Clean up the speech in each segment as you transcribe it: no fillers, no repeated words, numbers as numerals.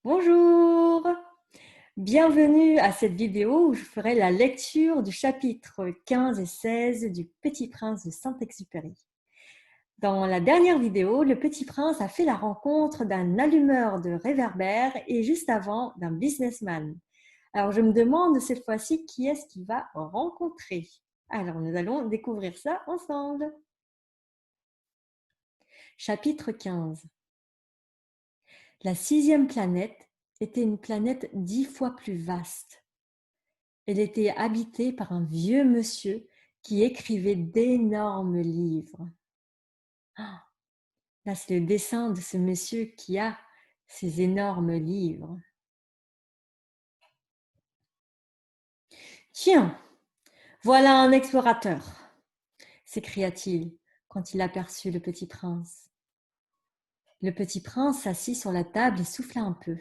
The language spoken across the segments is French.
Bonjour! Bienvenue à cette vidéo où je ferai la lecture du chapitre 15 et 16 du Petit Prince de Saint-Exupéry. Dans la dernière vidéo, le Petit Prince a fait la rencontre d'un allumeur de réverbères et juste avant d'un businessman. Alors je me demande cette fois-ci qui est-ce qu'il va rencontrer. Alors nous allons découvrir ça ensemble. Chapitre 15. La 6e planète était une planète 10 fois plus vaste. Elle était habitée par un vieux monsieur qui écrivait d'énormes livres. Ah, là, c'est le dessin de ce monsieur qui a ces énormes livres. Tiens, voilà un explorateur, s'écria-t-il quand il aperçut le petit prince. Le petit prince s'assit sur la table et souffla un peu.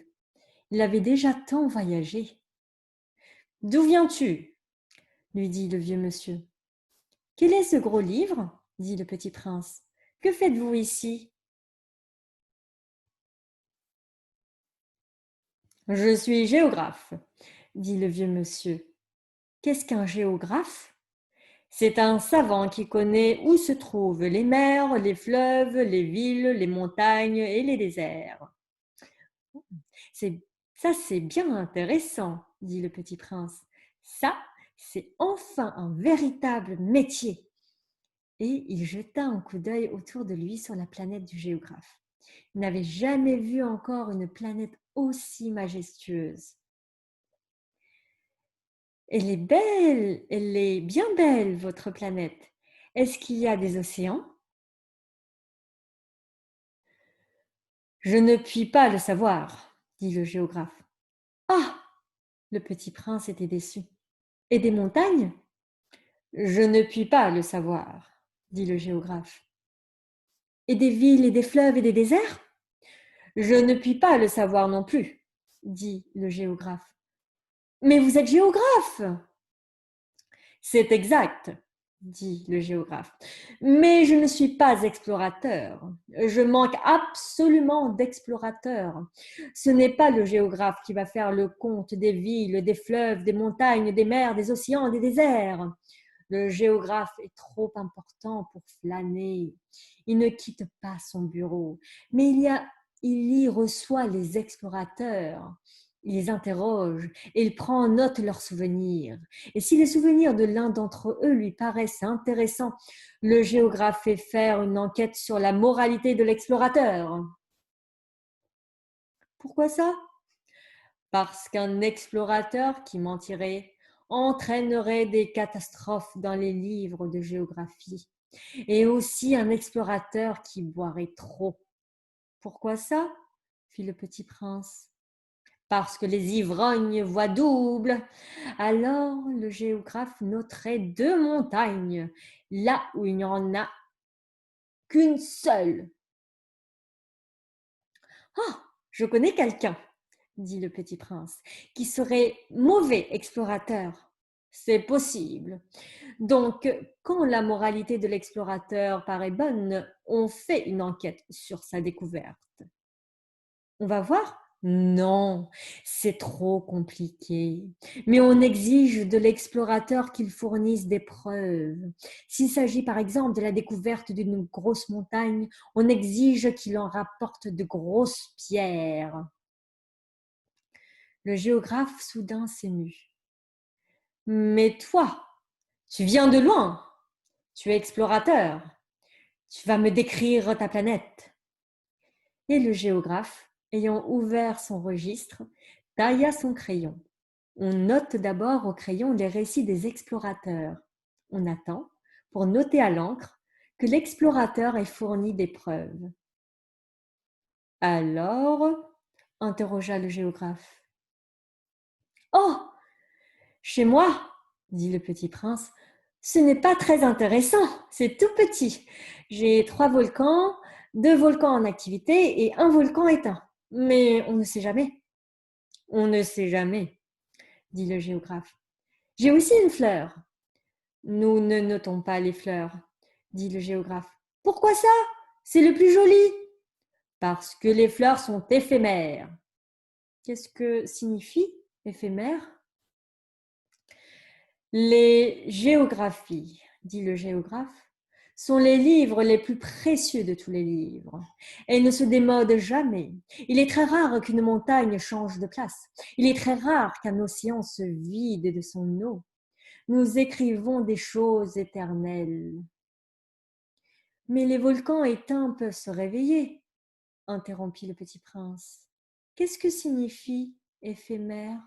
Il avait déjà tant voyagé. « D'où viens-tu » lui dit le vieux monsieur. « Quel est ce gros livre » dit le petit prince. « Que faites-vous ici » ? « Je suis géographe, » dit le vieux monsieur. « Qu'est-ce qu'un géographe ? C'est un savant qui connaît où se trouvent les mers, les fleuves, les villes, les montagnes et les déserts. » Ça, c'est bien intéressant, dit le petit prince. Ça, c'est enfin un véritable métier. Et il jeta un coup d'œil autour de lui sur la planète du géographe. Il n'avait jamais vu encore une planète aussi majestueuse. Elle est belle, elle est bien belle, votre planète. Est-ce qu'il y a des océans ? Je ne puis pas le savoir, dit le géographe. Ah ! Le petit prince était déçu. Et des montagnes ? Je ne puis pas le savoir, dit le géographe. Et des villes et des fleuves et des déserts ? Je ne puis pas le savoir non plus, dit le géographe. Mais vous êtes géographe ! C'est exact, dit le géographe. Mais je ne suis pas explorateur. Je manque absolument d'explorateurs. Ce n'est pas le géographe qui va faire le compte des villes, des fleuves, des montagnes, des mers, des océans, des déserts. Le géographe est trop important pour flâner. Il ne quitte pas son bureau, mais il y reçoit les explorateurs. Il les interroge et il prend en note leurs souvenirs. Et si les souvenirs de l'un d'entre eux lui paraissent intéressants, le géographe fait faire une enquête sur la moralité de l'explorateur. Pourquoi ça ? Parce qu'un explorateur qui mentirait entraînerait des catastrophes dans les livres de géographie. Et aussi un explorateur qui boirait trop. Pourquoi ça ? Fit le petit prince. Parce que les ivrognes voient double. Alors le géographe noterait 2 montagnes, là où il n'y en a qu'une seule. Ah, je connais quelqu'un, dit le petit prince, qui serait mauvais explorateur. C'est possible. Donc, quand la moralité de l'explorateur paraît bonne, on fait une enquête sur sa découverte. On va voir ? Non, c'est trop compliqué. Mais on exige de l'explorateur qu'il fournisse des preuves. S'il s'agit par exemple de la découverte d'une grosse montagne, on exige qu'il en rapporte de grosses pierres. Le géographe soudain s'émut. Mais toi, tu viens de loin. Tu es explorateur. Tu vas me décrire ta planète. Et le géographe, ayant ouvert son registre, tailla son crayon. On note d'abord au crayon les récits des explorateurs. On attend, pour noter à l'encre, que l'explorateur ait fourni des preuves. Alors, interrogea le géographe. Oh, chez moi, dit le petit prince, ce n'est pas très intéressant, c'est tout petit. J'ai 3 volcans, 2 volcans en activité et 1 volcan éteint. Mais on ne sait jamais. On ne sait jamais, dit le géographe. J'ai aussi une fleur. Nous ne notons pas les fleurs, dit le géographe. Pourquoi ça ? C'est le plus joli. Parce que les fleurs sont éphémères. Qu'est-ce que signifie éphémère? Les géographies, dit le géographe, sont les livres les plus précieux de tous les livres. Elles ne se démodent jamais. Il est très rare qu'une montagne change de place. Il est très rare qu'un océan se vide de son eau. Nous écrivons des choses éternelles. Mais les volcans éteints peuvent se réveiller, interrompit le petit prince. Qu'est-ce que signifie éphémère?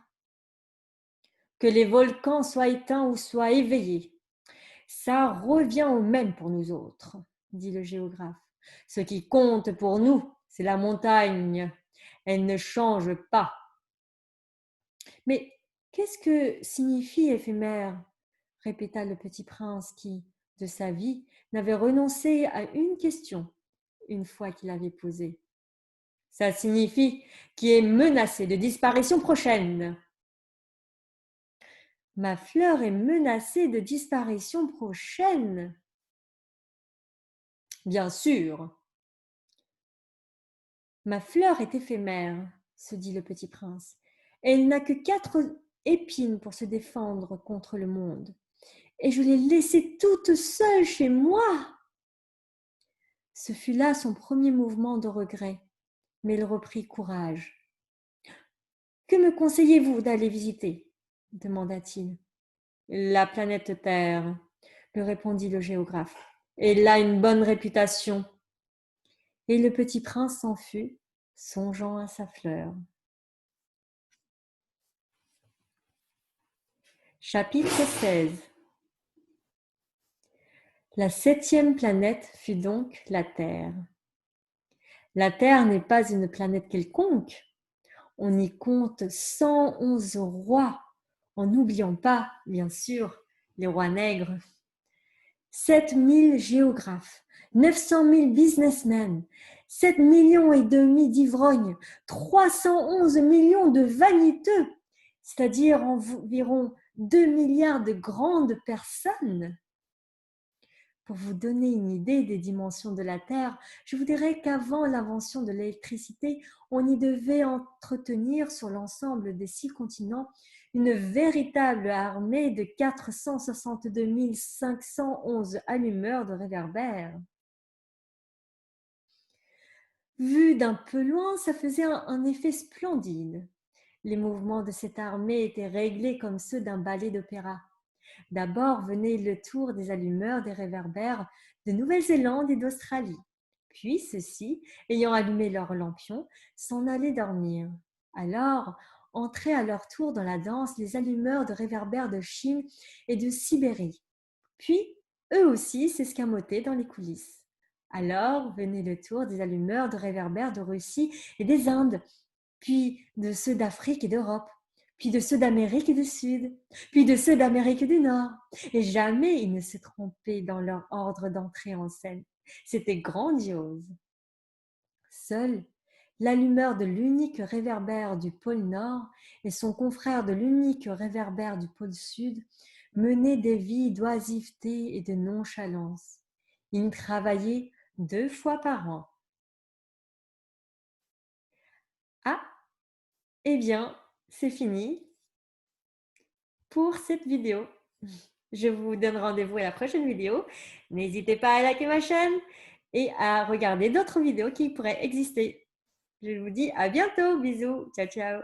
Que les volcans soient éteints ou soient éveillés. Ça revient au même pour nous autres, dit le géographe. Ce qui compte pour nous, c'est la montagne. Elle ne change pas. Mais qu'est-ce que signifie éphémère? Répéta le petit prince qui, de sa vie, n'avait renoncé à une question une fois qu'il l'avait posée. Ça signifie qu'il est menacé de disparition prochaine. Ma fleur est menacée de disparition prochaine. Bien sûr. Ma fleur est éphémère, se dit le petit prince. Elle n'a que 4 épines pour se défendre contre le monde. Et je l'ai laissée toute seule chez moi. Ce fut là son premier mouvement de regret, mais il reprit courage. Que me conseillez-vous d'aller visiter? Demanda-t-il. La planète Terre, lui répondit le géographe. Elle a une bonne réputation. Et le petit prince s'en fut, songeant à sa fleur. Chapitre 16. La 7e planète fut donc la Terre. La Terre n'est pas une planète quelconque. On y compte 111 rois, en n'oubliant pas, bien sûr, les rois nègres. 7000 géographes, 900 000 businessmen, 7 millions et demi d'ivrognes, 311 millions de vaniteux, c'est-à-dire environ 2 milliards de grandes personnes. Pour vous donner une idée des dimensions de la Terre, je vous dirais qu'avant l'invention de l'électricité, on y devait entretenir sur l'ensemble des 6 continents une véritable armée de 462 511 allumeurs de réverbères. Vu d'un peu loin, ça faisait un effet splendide. Les mouvements de cette armée étaient réglés comme ceux d'un ballet d'opéra. D'abord venait le tour des allumeurs des réverbères de Nouvelle-Zélande et d'Australie. Puis ceux-ci, ayant allumé leurs lampions, s'en allaient dormir. Alors entraient à leur tour dans la danse les allumeurs de réverbères de Chine et de Sibérie. Puis eux aussi s'escamotaient dans les coulisses. Alors venait le tour des allumeurs de réverbères de Russie et des Indes, puis de ceux d'Afrique et d'Europe, puis de ceux d'Amérique du Sud, puis de ceux d'Amérique du Nord. Et jamais ils ne se trompaient dans leur ordre d'entrée en scène. C'était grandiose. Seul l'allumeur de l'unique réverbère du pôle Nord et son confrère de l'unique réverbère du pôle Sud menaient des vies d'oisiveté et de nonchalance. Ils travaillaient 2 fois par an. Ah, eh bien, c'est fini pour cette vidéo. Je vous donne rendez-vous à la prochaine vidéo. N'hésitez pas à liker ma chaîne et à regarder d'autres vidéos qui pourraient exister. Je vous dis à bientôt. Bisous. Ciao, ciao.